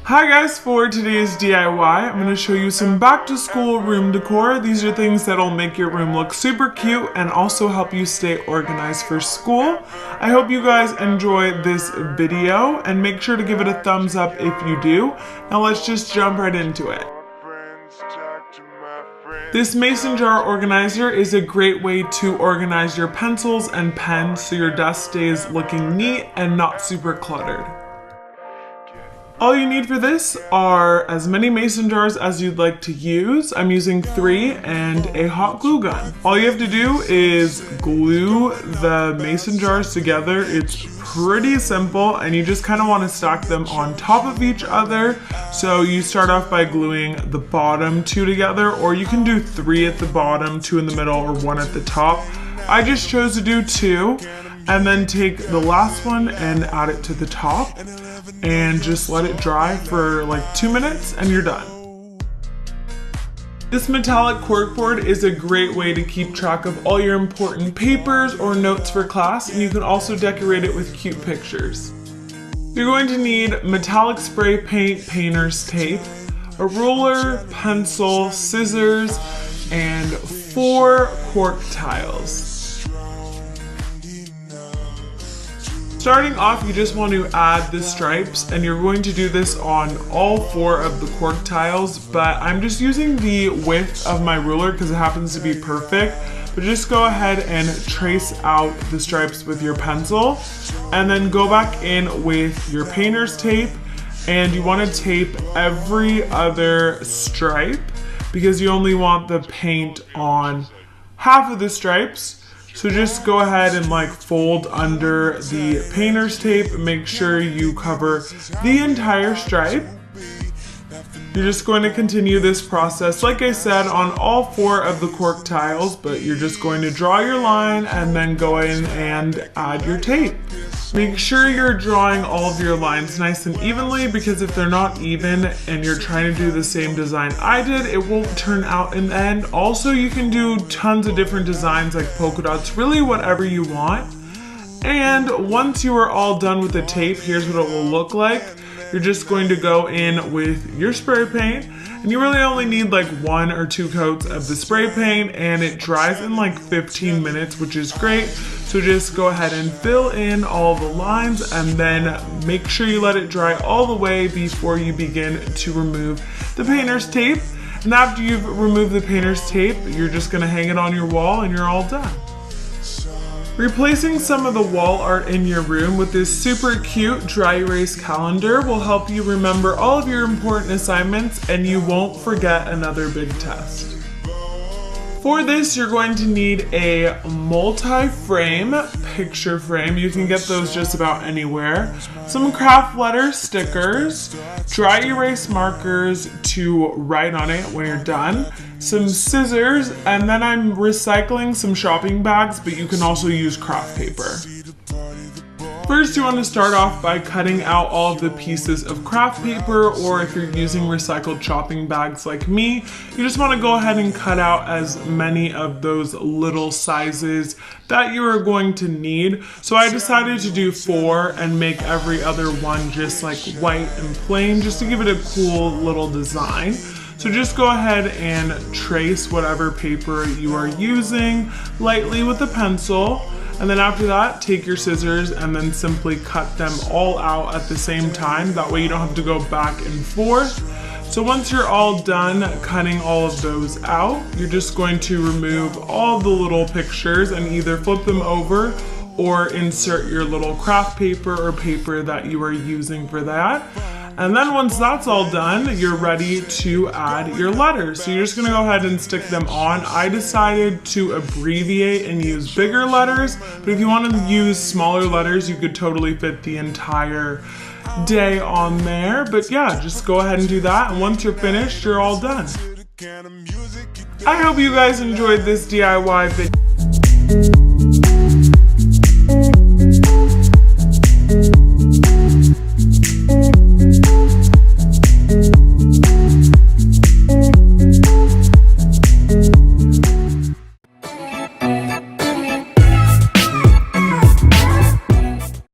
Hi guys, for today's DIY, I'm going to show you some back to school room decor. These are things that'll make your room look super cute and also help you stay organized for school. I hope you guys enjoy this video and make sure to give it a thumbs up if you do. Now let's just jump right into it. This mason jar organizer is a great way to organize your pencils and pens so your desk stays looking neat and not super cluttered. All you need for this are as many mason jars as you'd like to use. I'm using 3 and a hot glue gun. All you have to do is glue the mason jars together. It's pretty simple and you just kind of want to stack them on top of each other. So you start off by gluing the bottom 2 together, or you can do 3 at the bottom, 2 in the middle, or 1 at the top. I just chose to do 2. And then take the last one and add it to the top and just let it dry for like 2 minutes and you're done. This metallic corkboard is a great way to keep track of all your important papers or notes for class, and you can also decorate it with cute pictures. You're going to need metallic spray paint, painter's tape, a ruler, pencil, scissors, and 4 cork tiles. Starting off, you just want to add the stripes, and you're going to do this on all 4 of the cork tiles, but I'm just using the width of my ruler because it happens to be perfect. But just go ahead and trace out the stripes with your pencil, and then go back in with your painter's tape, and you want to tape every other stripe because you only want the paint on half of the stripes. So just go ahead and fold under the painter's tape. Make sure you cover the entire stripe. You're just going to continue this process, like I said, on all 4 of the cork tiles, but you're just going to draw your line and then go in and add your tape. Make sure you're drawing all of your lines nice and evenly, because if they're not even and you're trying to do the same design I did, it won't turn out in the end. Also, you can do tons of different designs like polka dots, really whatever you want. And once you are all done with the tape, here's what it will look like. You're just going to go in with your spray paint, and you really only need 1 or 2 coats of the spray paint, and it dries in 15 minutes, which is great. So just go ahead and fill in all the lines, and then make sure you let it dry all the way before you begin to remove the painter's tape. And after you've removed the painter's tape, you're just going to hang it on your wall and you're all done. Replacing some of the wall art in your room with this super cute dry erase calendar will help you remember all of your important assignments, and you won't forget another big test. For this, you're going to need a multi-frame picture frame. You can get those just about anywhere. Some craft letter stickers, dry erase markers to write on it when you're done, some scissors, and then I'm recycling some shopping bags, but you can also use craft paper. First, you want to start off by cutting out all of the pieces of craft paper, or if you're using recycled shopping bags like me, you just want to go ahead and cut out as many of those little sizes that you are going to need. So I decided to do 4 and make every other one just white and plain, just to give it a cool little design. So just go ahead and trace whatever paper you are using lightly with a pencil. And then after that, take your scissors and then simply cut them all out at the same time. That way you don't have to go back and forth. So once you're all done cutting all of those out, you're just going to remove all the little pictures and either flip them over or insert your little craft paper or paper that you are using for that. And then once that's all done, you're ready to add your letters. So you're just gonna go ahead and stick them on. I decided to abbreviate and use bigger letters, but if you want to use smaller letters, you could totally fit the entire day on there. But yeah, just go ahead and do that. And once you're finished, you're all done. I hope you guys enjoyed this DIY video.